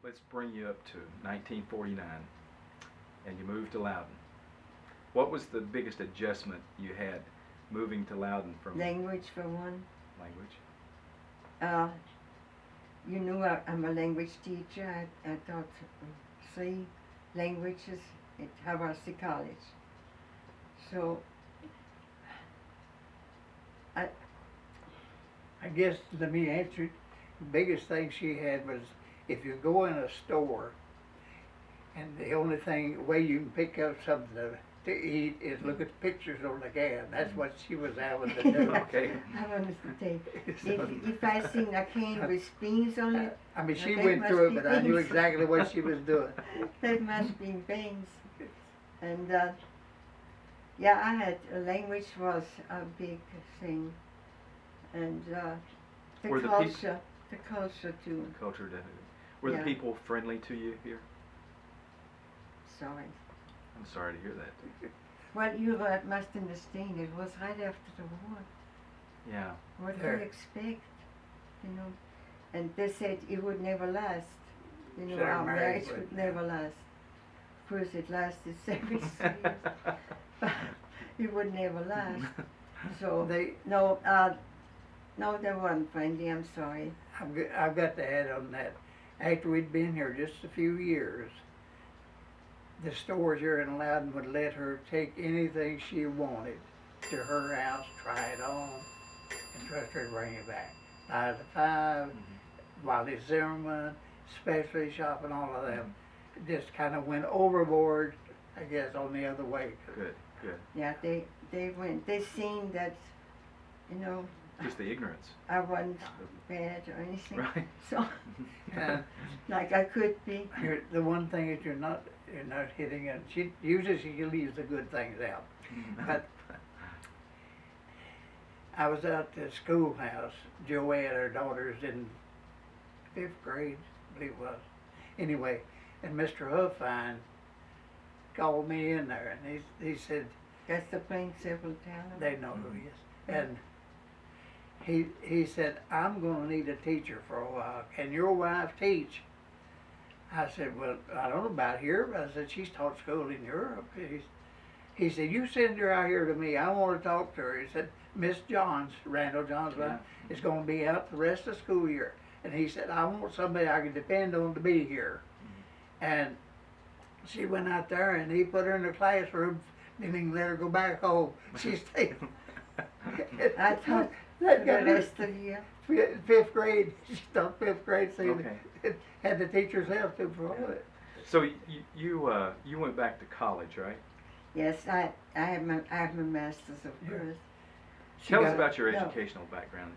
let's bring you up to 1949, and you moved to Loudon. What was the biggest adjustment you had moving to Loudon from Language for one. language? Uh, I'm a language teacher. I taught 3 languages at Hawaii College. So I guess, let me answer it. The biggest thing she had was if you go in a store and the only way you can pick up something to eat is look at the pictures on the can. That's what she was having to do. Okay. I wanted to take, if I seen a can with beans on it, I mean, she that went must through be it, but I knew beans. exactly what she was doing. that must be beans. And yeah, I had language was a big thing, and the Were the culture too. Culture definitely. Were the Yeah. people friendly to you here? Sorry. I'm sorry to hear that. Well, you must understand. It was right after the war. Yeah. What do Sure. you expect? And they said it would never last. Sure, Our marriage marriage would, would never last. Of course, it lasted 7 years, but it would never last. So no, they weren't friendly. I'm sorry. I've got to add on that. After we'd been here just a few years, the stores here in Loudon would let her take anything she wanted to her house, try it on, and trust her to bring it back. 5 to 5, Wally Zimmerman, Specialty Shop, and all of them just kind of went overboard, I guess, on the other way. Good. Yeah, they seen that, Just the ignorance. I wasn't bad or anything. Right. So, And like I could be. the one thing that you're not hitting it. She leaves the good things out. But I was out at the schoolhouse. Joanne, her daughter's in 5th grade, I believe it was. Anyway, and Mr. Huffine called me in there, and he said, That's the plain simple town. they know who he is. And he said, I'm going to need a teacher for a while. Can your wife teach? I said, well, I don't know about here, but I said, she's taught school in Europe. He said, you send her out here to me. I want to talk to her. He said, Miss Johns, Randall Johns, is going to be out the rest of the school year. And he said, I want somebody I can depend on to be here. And she went out there, and he put her in the classroom, didn't even let her go back home. She stayed. I taught that the got her rest of the year. 5th grade. She taught 5th grade, so Okay. had the teacher's help too for all of it. So you went back to college, right? Yes, I have my master's, of Yeah. course. Tell us got- about your no. educational background.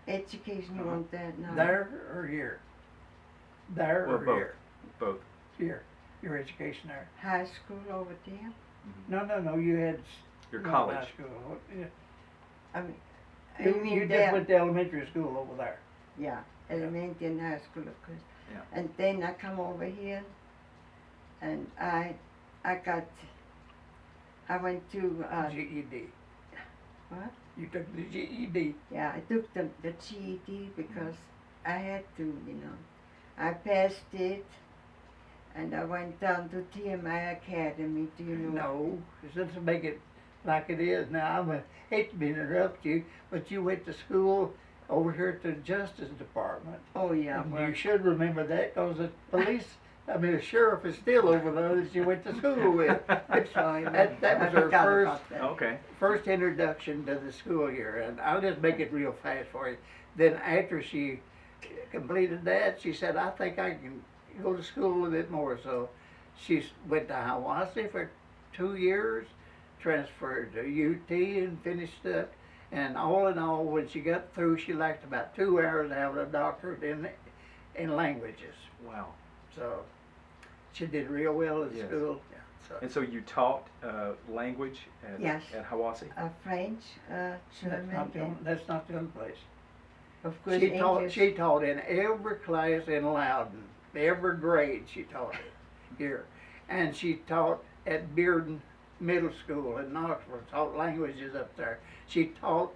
Education, you want that now? There or here? There Well, or both. here? Both. Here. Your education there. High school over there. No, you had Your no, college. high school. Yeah. I mean, You just there. went to elementary school over there. Yeah, elementary and high school, of course. Yeah. And then I come over here, and I went to GED. what? You took the GED. Yeah, I took the GED because I had to, I passed it, and I went down to TMI Academy. Do you know? No, just to make it like it is now. I hate to interrupt you, but you went to school over here at the Justice Department. Oh yeah. And Well, you should remember that because the sheriff is still over there that you went to school with. I'm sorry. That was I her forgot first about that. Okay. first introduction to the school year, and I'll just make it real fast for you. Then after she completed that, she said, I think I can go to school a little bit more. So she went to Hawaii for 2 years, transferred to UT and finished up. And all in all, when she got through, she liked about 2 hours having a doctorate in languages. Wow. So she did real well at Yes. school. Yeah, so. And so you taught language at Yes. Hawaii? French, German, That's not the only place. of course She English. taught in every class in Loudon, every grade she taught it here. And she taught at Bearden Middle School in Knoxville, taught languages up there. She taught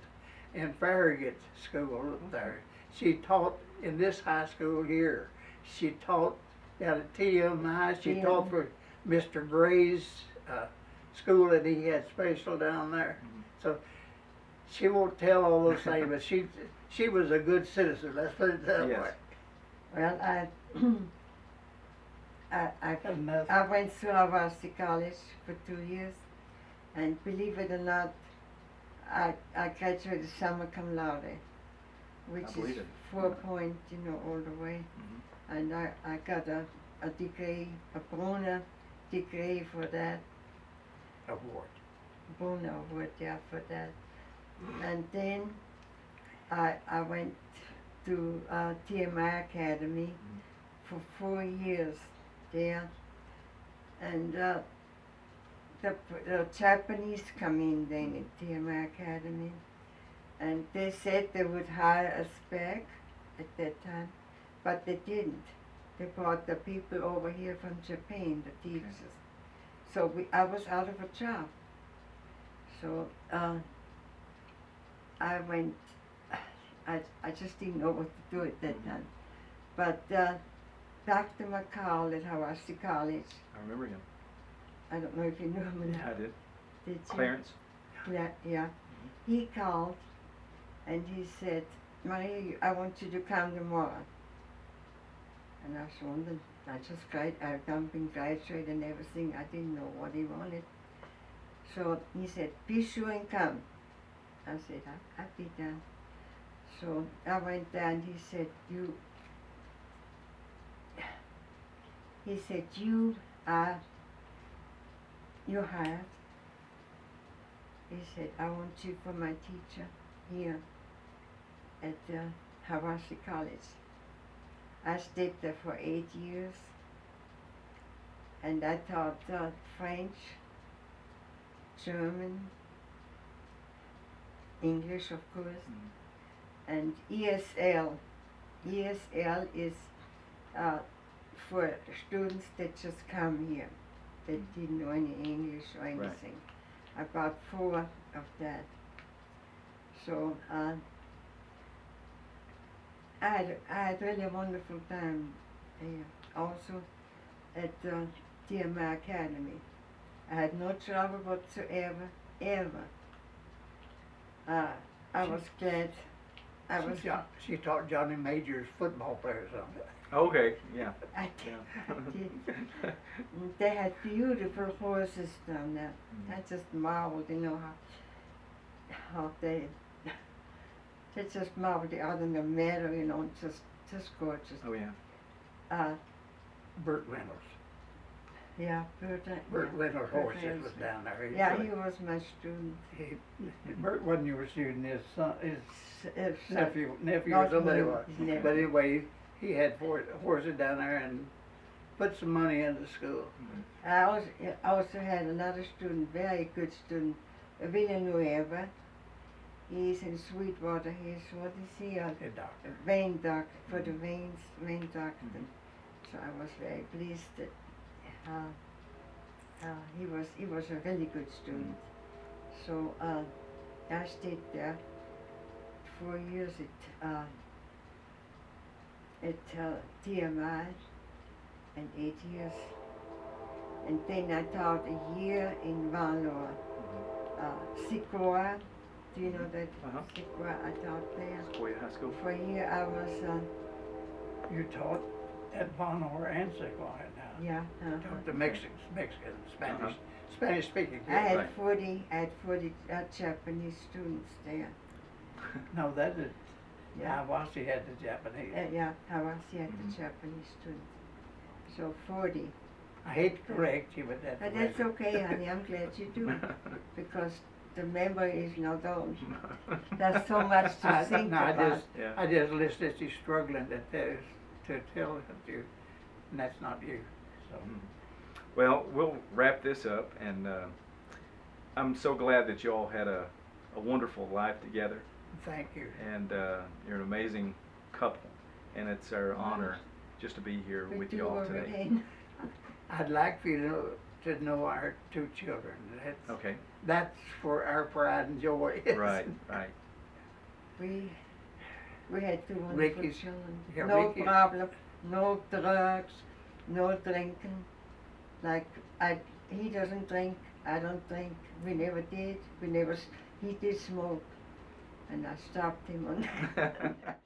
in Farragut School up there. She taught in this high school here. she taught down at TMI. She TMI. taught for Mr. Gray's school that he had special down there. So she won't tell all those things, but she was a good citizen. Let's put it that Yes. way. Well, Enough. I went through Varsity College for 2 years, and believe it or not, I graduated summa cum laude, which I is believe it. 4 point, all the way. Mhm. And I got a degree, a Brunner degree for that, Award. Brunner award, yeah, for that. And then I went to TMI Academy for 4 years there, and the Japanese come in then at TMI Academy, and they said they would hire us back at that time, but they didn't. They brought the people over here from Japan, the teachers. So I was out of a job. So I went, I just didn't know what to do at that time. But Dr. McCall at Varsity College, I remember him. I don't know if you knew him or not. I did. Did you? Clarence. Yeah. He called and he said, Maria, I want you to come tomorrow. And I said, I just I've been graduated and everything. I didn't know what he wanted. So he said, be sure and come. I said, I'll be there. So I went there and he said, you you're hired. He said, I want you for my teacher here at Varsity College. I stayed there for 8 years, and I taught French, German, English, of course, and ESL. ESL is for students that just come here, that didn't know any English or anything. About 4 of that. So I had really a wonderful time there. Also at TMI Academy. I had no trouble whatsoever, ever. I was glad. She taught Johnny Major's football players on it. Okay, yeah. I did. They had beautiful horses down there. I just marveled, how they just marveled out in the meadow, just gorgeous. Oh, yeah. Burt Reynolds. Yeah, Burt Reynolds' Burt horses Reynolds. was down there. Yeah, he was my student. Burt wasn't your student, his son, his nephew Not or somebody me, was. his nephew. But anyway, he had horses down there and put some money into school. I also had another student, very good student, Villanueva. He's in Sweetwater. He's, what is he? A doctor. A vein doctor, for the vein doctor. So I was very pleased that he was a really good student. So I stayed there 4 years at TMI and 8 years. And then I taught a year in Valor, Sequoia. Do you know that? Sequoia, I taught there. Sequoia High School. For a year I was, You taught at Bonhor and Sequoia now. yeah. Taught the Mexican, Spanish, Spanish-speaking I had kids. 40 Japanese students there. No, that is, Yeah. Hiawassee had the Japanese. Yeah, Hiawassee had the Japanese students. So 40. I hate to correct you, but that's. But the way that's okay, honey, I'm glad you do, because the memory is not old. There's so much to think about. I just listened at you struggling to tell it to you, and that's not you, so. Well, we'll wrap this up, and I'm so glad that you all had a wonderful life together, Thank you. and you're an amazing couple, and it's our honor just to be here with you all today. I'd like for you to know our 2 children. Okay. That's for our pride and joy. Right, right. We had 2 wonderful Ricky's- children. yeah, No Ricky- problem. no drugs, no drinking. Like, he doesn't drink, I don't drink, we never did, he did smoke, and I stopped him on that.